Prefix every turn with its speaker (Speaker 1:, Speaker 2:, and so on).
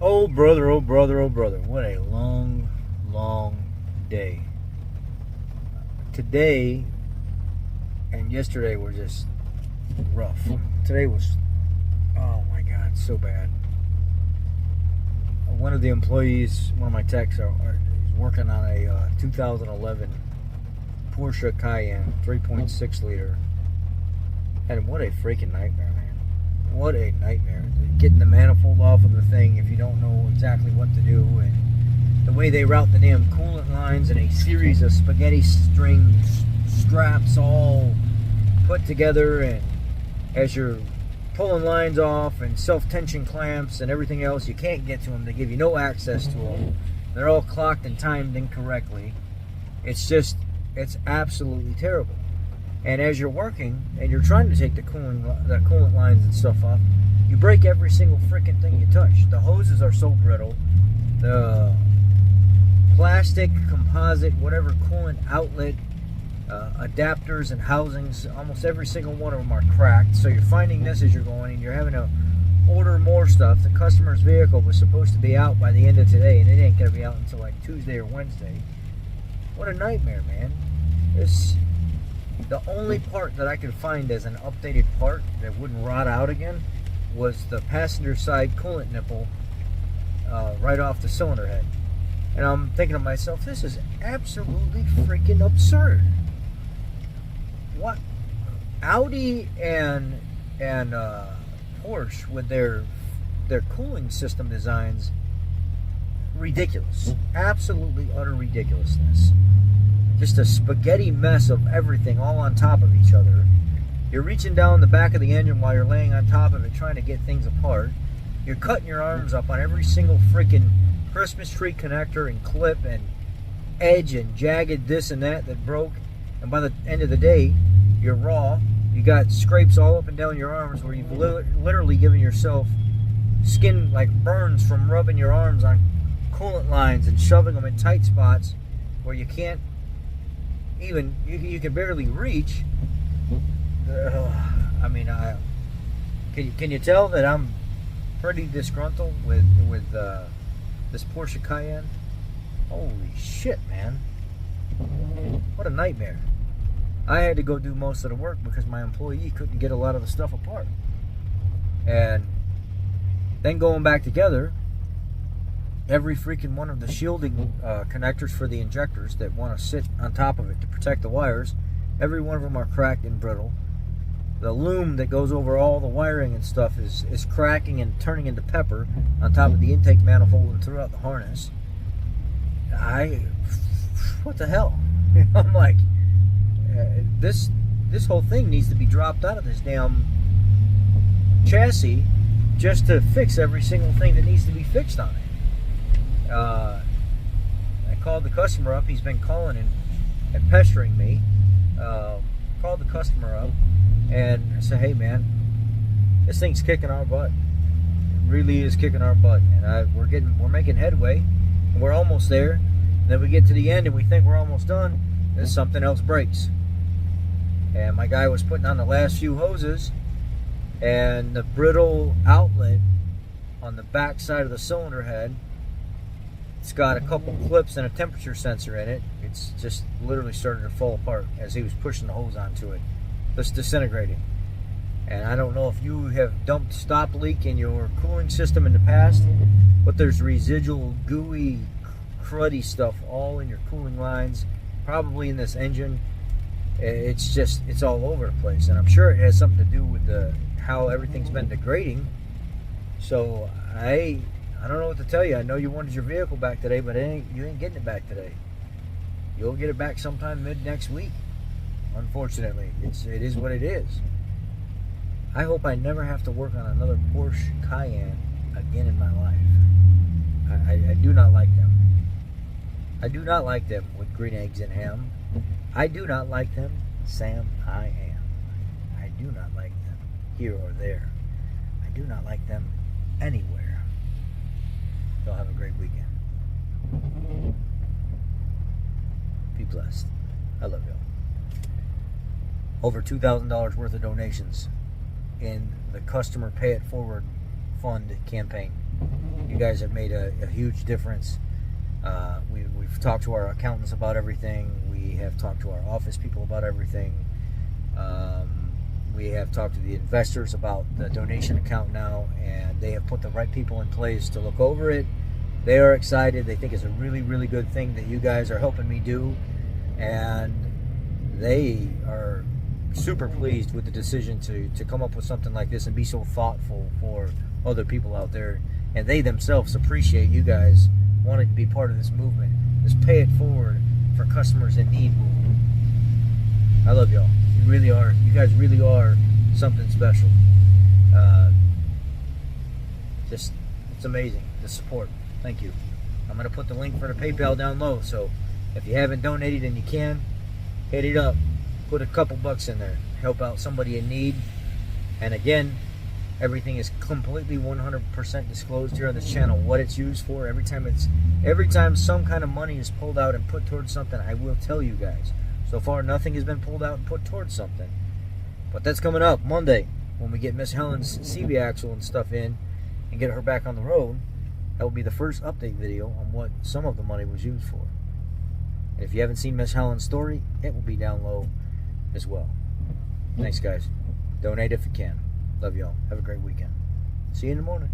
Speaker 1: Oh brother, oh brother, oh brother. What a long, long day. Today and yesterday were just rough. Today was, oh my God, so bad. One of the employees, one of my techs, is working on a 2011 Porsche Cayenne 3.6 liter. And what a freaking nightmare, man. What a nightmare. Getting the manifold off of the thing if you don't know exactly what to do. And the way they route the damn coolant lines in a series of spaghetti string straps all put together. And as you're pulling lines off and self-tension clamps and everything else, you can't get to them. They give you no access to them. They're all clocked and timed incorrectly. It's absolutely terrible. And as you're working and you're trying to take the coolant lines and stuff off, you break every single freaking thing you touch. The hoses are so brittle. The plastic, composite, whatever coolant outlet adapters and housings, almost every single one of them are cracked. So you're finding this as you're going, and you're having to order more stuff. The customer's vehicle was supposed to be out by the end of today, and it ain't going to be out until like Tuesday or Wednesday. What a nightmare, man. The only part that I could find as an updated part that wouldn't rot out again was the passenger side coolant nipple right off the cylinder head. And I'm thinking to myself, this is absolutely freaking absurd. What? Audi and Porsche with their cooling system designs, ridiculous. Absolutely utter ridiculousness. Just a spaghetti mess of everything all on top of each other. You're reaching down the back of the engine while you're laying on top of it trying to get things apart. You're cutting your arms up on every single freaking Christmas tree connector and clip and edge and jagged this and that broke. And by the end of the day, you're raw. You got scrapes all up and down your arms where you've literally given yourself skin like burns from rubbing your arms on coolant lines and shoving them in tight spots where you can't even, you can barely reach. I mean, can you tell that I'm pretty disgruntled with this Porsche Cayenne? Holy shit, man. What a nightmare. I had to go do most of the work because my employee couldn't get a lot of the stuff apart. And then going back together, every freaking one of the shielding connectors for the injectors that want to sit on top of it to protect the wires, every one of them are cracked and brittle. The loom that goes over all the wiring and stuff is cracking and turning into pepper on top of the intake manifold and throughout the harness. What the hell? I'm like, this whole thing needs to be dropped out of this damn chassis just to fix every single thing that needs to be fixed on it. I called the customer up. He's been calling and pestering me. Called the customer up and I said, hey man, this thing's kicking our butt. It really is kicking our butt, and we're making headway, and we're almost there. And then we get to the end and we think we're almost done, then something else breaks. And my guy was putting on the last few hoses, and the brittle outlet on the back side of the cylinder head, it's got a couple clips and a temperature sensor in it. It's just literally started to fall apart as he was pushing the hose onto it. It's disintegrating. And I don't know if you have dumped stop leak in your cooling system in the past, but there's residual gooey, cruddy stuff all in your cooling lines, probably in this engine. It's all over the place, and I'm sure it has something to do with how everything's been degrading. So I don't know what to tell you. I know you wanted your vehicle back today, but you ain't getting it back today. You'll get it back sometime mid next week. Unfortunately, it is what it is. I hope I never have to work on another Porsche Cayenne again in my life. I do not like them. I do not like them with green eggs and ham. I do not like them, Sam, I am. I do not like them here or there. I do not like them anywhere. Y'all have a great weekend. Be blessed. I love y'all. Over $2,000 worth of donations in the customer pay it forward fund campaign. You guys have made a huge difference. We've talked to our accountants about everything. We have talked to our office people about everything. We have talked to the investors about the donation account now, and they have put the right people in place to look over it. They are excited. They think it's a really, really good thing that you guys are helping me do, and they are super pleased with the decision to come up with something like this and be so thoughtful for other people out there. And they themselves appreciate you guys wanting to be part of this movement, this pay it forward for customers in need movement. I love y'all. You really are. You guys really are something special. It's amazing, the support. Thank you. I'm going to put the link for the PayPal down low, so if you haven't donated and you can, hit it up. Put a couple bucks in there. Help out somebody in need. And again, everything is completely 100% disclosed here on this channel, what it's used for. Every time some kind of money is pulled out and put towards something, I will tell you guys. So far, nothing has been pulled out and put towards something. But that's coming up Monday when we get Miss Helen's CV axle and stuff in and get her back on the road. That will be the first update video on what some of the money was used for. And if you haven't seen Miss Helen's story, it will be down low as well. Thanks, guys. Donate if you can. Love y'all. Have a great weekend. See you in the morning.